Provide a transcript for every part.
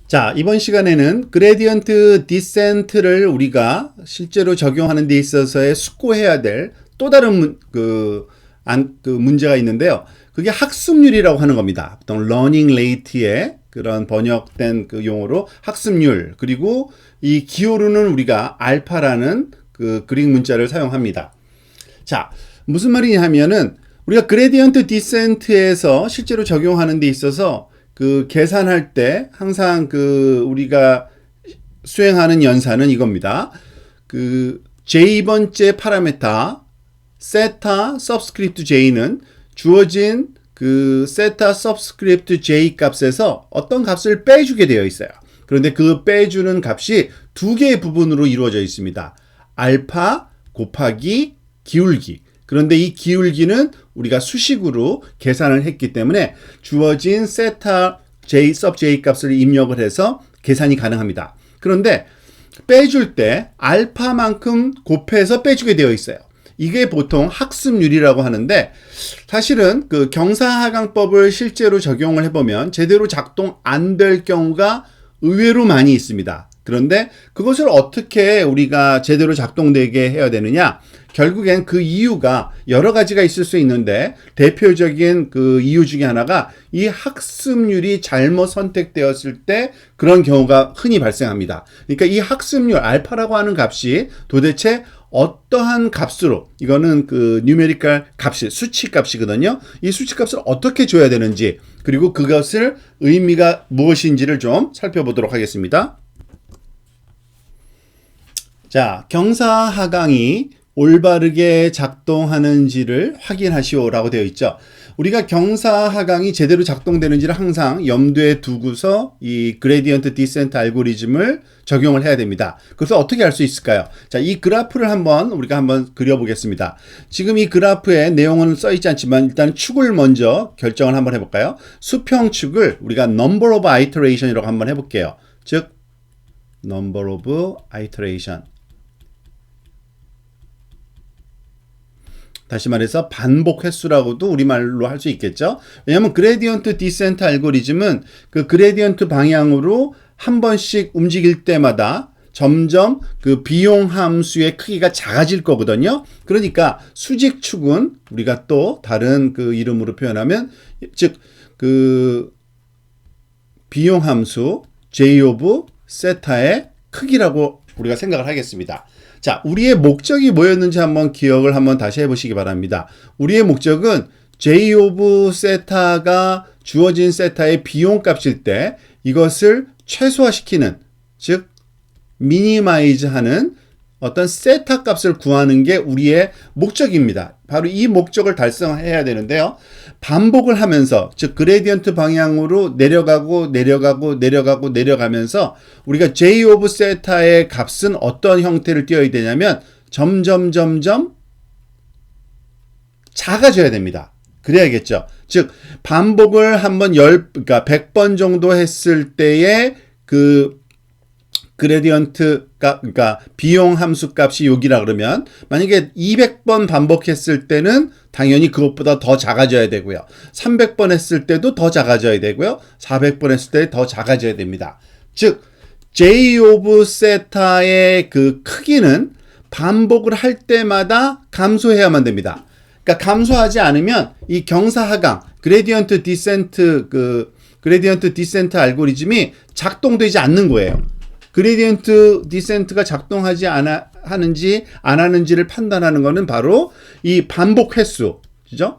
자, 이번 시간에는 그레디언트 디센트를 우리가 실제로 적용하는 데 있어서의 숙고해야 될 또 다른 문제가 있는데요. 그게 학습률이라고 하는 겁니다. 보통 learning rate의 그런 번역된 그 용어로 학습률, 그리고 이 기호로는 우리가 알파라는 그 그릭 문자를 사용합니다. 자, 무슨 말이냐 하면은 우리가 그레디언트 디센트에서 실제로 적용하는 데 있어서 그 계산할 때 항상 그 우리가 수행하는 연산은 이겁니다. 그 J번째 파라메타 세타 서브스크립트 J는 주어진 그 세타 서브스크립트 J 값에서 어떤 값을 빼주게 되어 있어요. 그런데 그 빼주는 값이 두 개의 부분으로 이루어져 있습니다. 알파 곱하기 기울기. 그런데 이 기울기는 우리가 수식으로 계산을 했기 때문에 주어진 세타 J, sub J 값을 입력을 해서 계산이 가능합니다. 그런데 빼줄 때 알파만큼 곱해서 빼주게 되어 있어요. 이게 보통 학습률이라고 하는데, 사실은 그 경사하강법을 실제로 적용을 해보면 제대로 작동 안 될 경우가 의외로 많이 있습니다. 그런데 그것을 어떻게 우리가 제대로 작동되게 해야 되느냐? 결국엔 그 이유가 여러 가지가 있을 수 있는데, 대표적인 그 이유 중에 하나가 이 학습률이 잘못 선택되었을 때 그런 경우가 흔히 발생합니다. 그러니까 이 학습률 알파라고 하는 값이 도대체 어떠한 값으로, 이거는 그 뉴메리컬 값이 수치 값이거든요. 이 수치 값을 어떻게 줘야 되는지, 그리고 그것을 의미가 무엇인지를 좀 살펴보도록 하겠습니다. 자, 경사하강이 올바르게 작동하는지를 확인하시오라고 되어 있죠. 우리가 경사하강이 제대로 작동되는지를 항상 염두에 두고서 이 그레디언트 디센트 알고리즘을 적용을 해야 됩니다. 그래서 어떻게 할 수 있을까요? 자, 이 그래프를 우리가 한번 그려보겠습니다. 지금 이 그래프에 내용은 써 있지 않지만 일단 축을 먼저 결정을 한번 해볼까요? 수평축을 우리가 number of iteration이라고 한번 해볼게요. 즉, number of iteration. 다시 말해서 반복 횟수라고도 우리말로 할 수 있겠죠. 왜냐하면 그레디언트 디센트 알고리즘은 그 그레디언트 방향으로 한 번씩 움직일 때마다 점점 그 비용 함수의 크기가 작아질 거거든요. 그러니까 수직축은 우리가 또 다른 그 이름으로 표현하면, 즉 그 비용 함수 J 오브 세타의 크기라고 우리가 생각을 하겠습니다. 자, 우리의 목적이 뭐였는지 한번 기억을 한번 다시 해보시기 바랍니다. 우리의 목적은 J 오브 세타가 주어진 세타의 비용 값일 때 이것을 최소화시키는, 즉 미니마이즈 하는 어떤 세타 값을 구하는 게 우리의 목적입니다. 바로 이 목적을 달성해야 되는데요. 반복을 하면서, 즉 그레디언트 방향으로 내려가면서 우리가 J 오브 세타의 값은 어떤 형태를 띄어야 되냐면 점점 작아져야 됩니다. 그래야겠죠. 즉 반복을 한번 그러니까 100번 정도 했을 때의 그 그레디언트 값, 그러니까 비용 함수 값이 여기라 그러면, 만약에 200번 반복했을 때는 당연히 그것보다 더 작아져야 되고요. 300번 했을 때도 더 작아져야 되고요. 400번 했을 때 더 작아져야 됩니다. 즉 J 오브 세타의 그 크기는 반복을 할 때마다 감소해야만 됩니다. 그러니까 감소하지 않으면 이 경사하강, 그레디언트 디센트 알고리즘이 작동되지 않는 거예요. 그레디언트 디센트가 작동하지 하는지 안 하는지를 판단하는 것은 바로 이 반복 횟수, 그죠?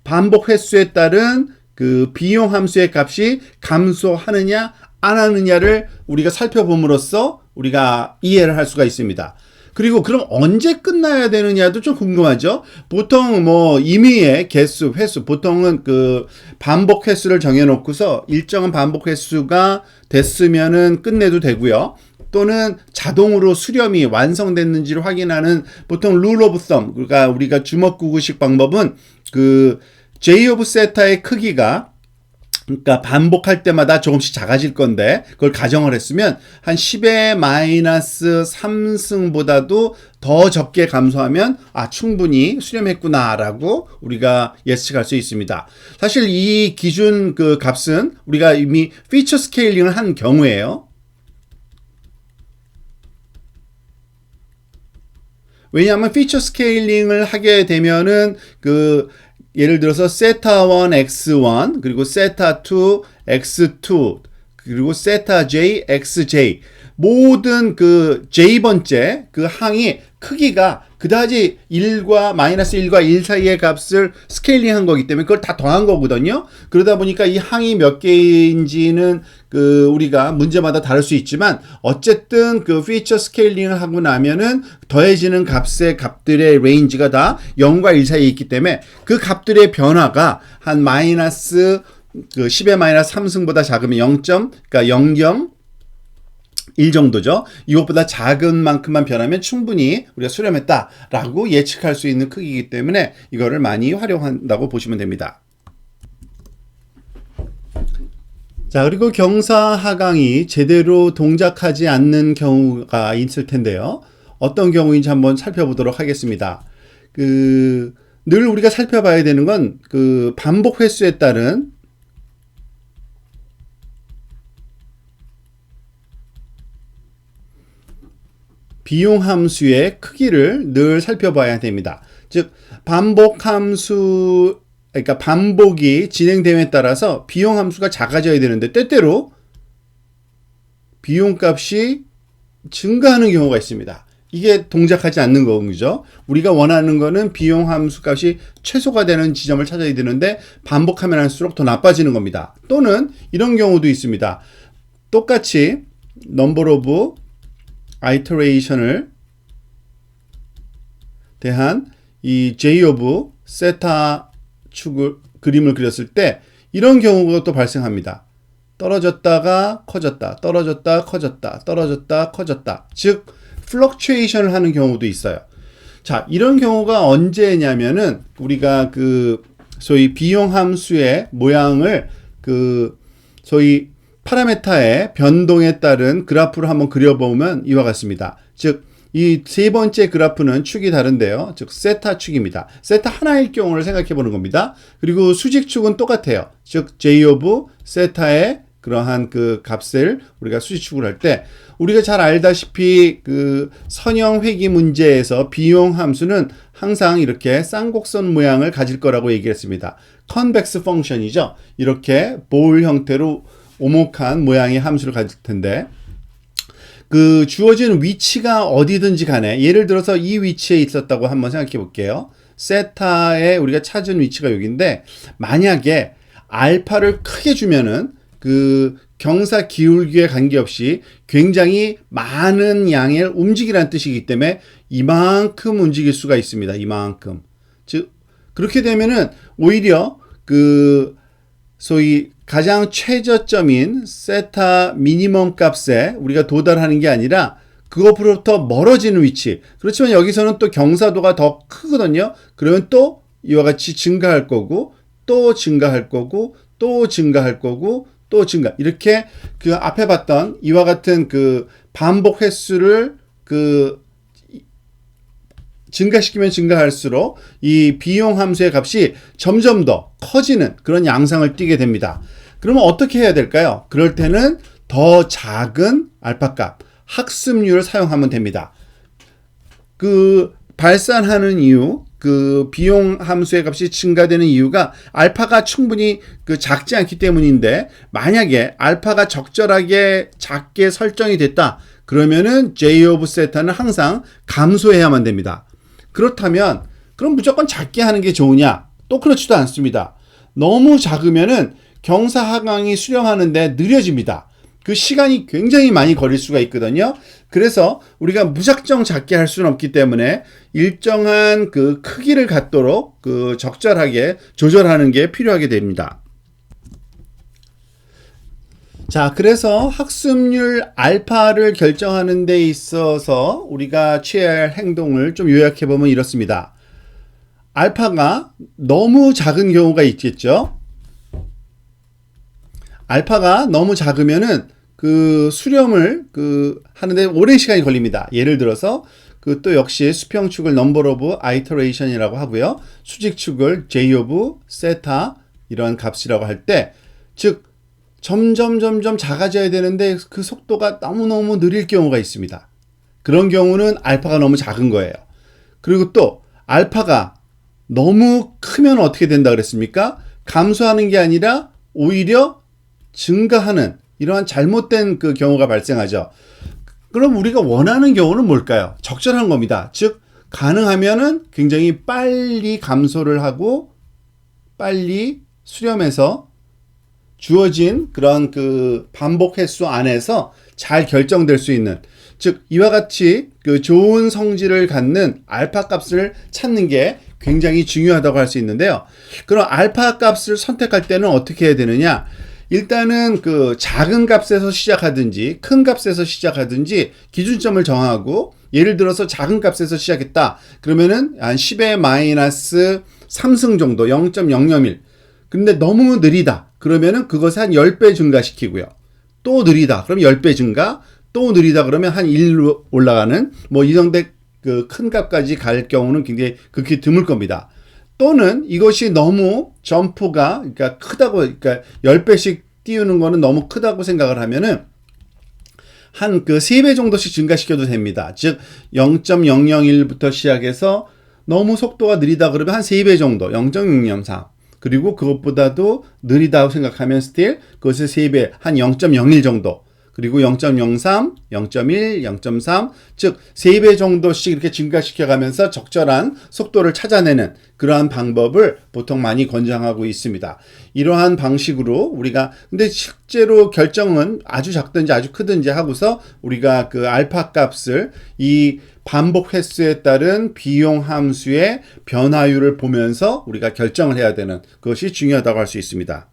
반복 횟수에 따른 그 비용 함수의 값이 감소하느냐 안 하느냐를 우리가 살펴봄으로써 우리가 이해를 할 수가 있습니다. 그리고 그럼 언제 끝나야 되느냐도 좀 궁금하죠. 보통 뭐 임의의 횟수, 보통은 그 반복 횟수를 정해놓고서 일정한 반복 횟수가 됐으면은 끝내도 되고요. 또는 자동으로 수렴이 완성됐는지를 확인하는 보통 룰 오브 썸, 그러니까 우리가 주먹구구식 방법은 그 J 오브 세타의 크기가 그러니까 반복할 때마다 조금씩 작아질 건데 그걸 가정을 했으면 한 10의 마이너스 3승보다도 더 적게 감소하면 충분히 수렴했구나라고 우리가 예측할 수 있습니다. 사실 이 기준 그 값은 우리가 이미 피처 스케일링을 한 경우에요. 왜냐하면 피처 스케일링을 하게 되면은 예를 들어서 세타 1 x1 그리고 세타 2 x2 그리고 세타 j xj 모든 j번째 항이 크기가 그다지 1과 마이너스 1과 1 사이의 값을 스케일링 한 거기 때문에 그걸 다 더한 거거든요. 그러다 보니까 이 항이 몇 개인지는 우리가 문제마다 다를 수 있지만 어쨌든 피처 스케일링을 하고 나면은 더해지는 값들의 레인지가 다 0과 1 사이에 있기 때문에 그 값들의 변화가 한 마이너스 10의 마이너스 3승보다 작으면 1 정도죠. 이것보다 작은 만큼만 변하면 충분히 우리가 수렴했다라고 예측할 수 있는 크기이기 때문에 이거를 많이 활용한다고 보시면 됩니다. 자, 그리고 경사 하강이 제대로 동작하지 않는 경우가 있을 텐데요. 어떤 경우인지 한번 살펴보도록 하겠습니다. 늘 우리가 살펴봐야 되는 건 반복 횟수에 따른 비용 함수의 크기를 늘 살펴봐야 됩니다. 즉 반복 함수 그러니까 반복이 진행됨에 따라서 비용 함수가 작아져야 되는데 때때로 비용 값이 증가하는 경우가 있습니다. 이게 동작하지 않는 거죠. 우리가 원하는 거는 비용 함수 값이 최소가 되는 지점을 찾아야 되는데 반복하면 할수록 더 나빠지는 겁니다. 또는 이런 경우도 있습니다. 똑같이 number of iteration을 대한 이 j of 세타 그림을 그렸을 때 이런 경우가 또 발생합니다. 떨어졌다가 커졌다, 떨어졌다, 커졌다, 떨어졌다, 커졌다. 즉 플럭추에이션을 하는 경우도 있어요. 자, 이런 경우가 언제냐면은 우리가 소위 비용 함수의 모양을 소위 파라메타의 변동에 따른 그래프를 한번 그려보면 이와 같습니다. 즉, 이 세 번째 그래프는 축이 다른데요. 즉, 세타 축입니다. 세타 하나일 경우를 생각해 보는 겁니다. 그리고 수직축은 똑같아요. 즉, j of 세타의 그러한 값을 우리가 수직축을 할 때, 우리가 잘 알다시피 선형 회귀 문제에서 비용 함수는 항상 이렇게 쌍곡선 모양을 가질 거라고 얘기했습니다. 컨벡스 펑션이죠. 이렇게 볼 형태로 오목한 모양의 함수를 가질 텐데 주어진 위치가 어디든지 간에 예를 들어서 이 위치에 있었다고 한번 생각해 볼게요. 세타에 우리가 찾은 위치가 여기인데 만약에 알파를 크게 주면은 경사 기울기에 관계없이 굉장히 많은 양의 움직이라는 뜻이기 때문에 이만큼 움직일 수가 있습니다. 이만큼. 즉 그렇게 되면은 오히려 소위 가장 최저점인 세타 미니멈 값에 우리가 도달하는 게 아니라 그것으로부터 멀어지는 위치. 그렇지만 여기서는 또 경사도가 더 크거든요. 그러면 또 이와 같이 증가할 거고 또 증가할 거고 또 증가할 거고 또 증가. 이렇게 앞에 봤던 이와 같은 반복 횟수를 증가시키면 증가할수록 이 비용 함수의 값이 점점 더 커지는 그런 양상을 띠게 됩니다. 그러면 어떻게 해야 될까요? 그럴 때는 더 작은 알파 값, 학습률을 사용하면 됩니다. 발산하는 이유, 비용 함수의 값이 증가되는 이유가 알파가 충분히 작지 않기 때문인데 만약에 알파가 적절하게 작게 설정이 됐다. 그러면은 j of 세타는 항상 감소해야만 됩니다. 그렇다면 그럼 무조건 작게 하는 게 좋으냐? 또 그렇지도 않습니다. 너무 작으면은 경사 하강이 수렴하는데 느려집니다. 시간이 굉장히 많이 걸릴 수가 있거든요. 그래서 우리가 무작정 작게 할 수는 없기 때문에 일정한 크기를 갖도록 적절하게 조절하는 게 필요하게 됩니다. 자, 그래서 학습률 알파를 결정하는 데 있어서 우리가 취해야 할 행동을 좀 요약해 보면 이렇습니다. 알파가 너무 작은 경우가 있겠죠. 알파가 너무 작으면은 그 수렴을 하는데 오랜 시간이 걸립니다. 예를 들어서 그 또 역시 수평축을 number of iteration이라고 하고요. 수직축을 j of theta 이런 값이라고 할 때, 즉 점점 작아져야 되는데 그 속도가 너무너무 느릴 경우가 있습니다. 그런 경우는 알파가 너무 작은 거예요. 그리고 또 알파가 너무 크면 어떻게 된다 그랬습니까? 감소하는 게 아니라 오히려 증가하는 이러한 잘못된 그 경우가 발생하죠. 그럼 우리가 원하는 경우는 뭘까요? 적절한 겁니다. 즉 가능하면은 굉장히 빨리 감소를 하고 빨리 수렴해서 주어진 그런 그 반복 횟수 안에서 잘 결정될 수 있는, 즉 이와 같이 그 좋은 성질을 갖는 알파 값을 찾는 게 굉장히 중요하다고 할 수 있는데요. 그럼 알파 값을 선택할 때는 어떻게 해야 되느냐? 일단은 그 작은 값에서 시작하든지 큰 값에서 시작하든지 기준점을 정하고, 예를 들어서 작은 값에서 시작했다. 그러면은 한 10의 마이너스 3승 정도, 0.001. 근데 너무 느리다. 그러면은 그것을 한 10배 증가시키고요. 또 느리다. 그럼 10배 증가. 또 느리다. 그러면 한 1로 올라가는 뭐 이 정도 그 큰 값까지 갈 경우는 굉장히 극히 드물 겁니다. 또는 이것이 너무 점프가 그러니까 크다고, 그러니까 10배씩 띄우는 거는 너무 크다고 생각을 하면은 한 그 3배 정도씩 증가시켜도 됩니다. 즉 0.001부터 시작해서 너무 속도가 느리다 그러면 한 3배 정도, 0.003. 그리고 그것보다도 느리다고 생각하면 스틸 그것을 3배, 한 0.01 정도. 그리고 0.03, 0.1, 0.3, 즉 3배 정도씩 이렇게 증가시켜 가면서 적절한 속도를 찾아내는 그러한 방법을 보통 많이 권장하고 있습니다. 이러한 방식으로 우리가, 근데 실제로 결정은 아주 작든지 아주 크든지 하고서 우리가 그 알파 값을 이 반복 횟수에 따른 비용 함수의 변화율을 보면서 우리가 결정을 해야 되는, 그것이 중요하다고 할 수 있습니다.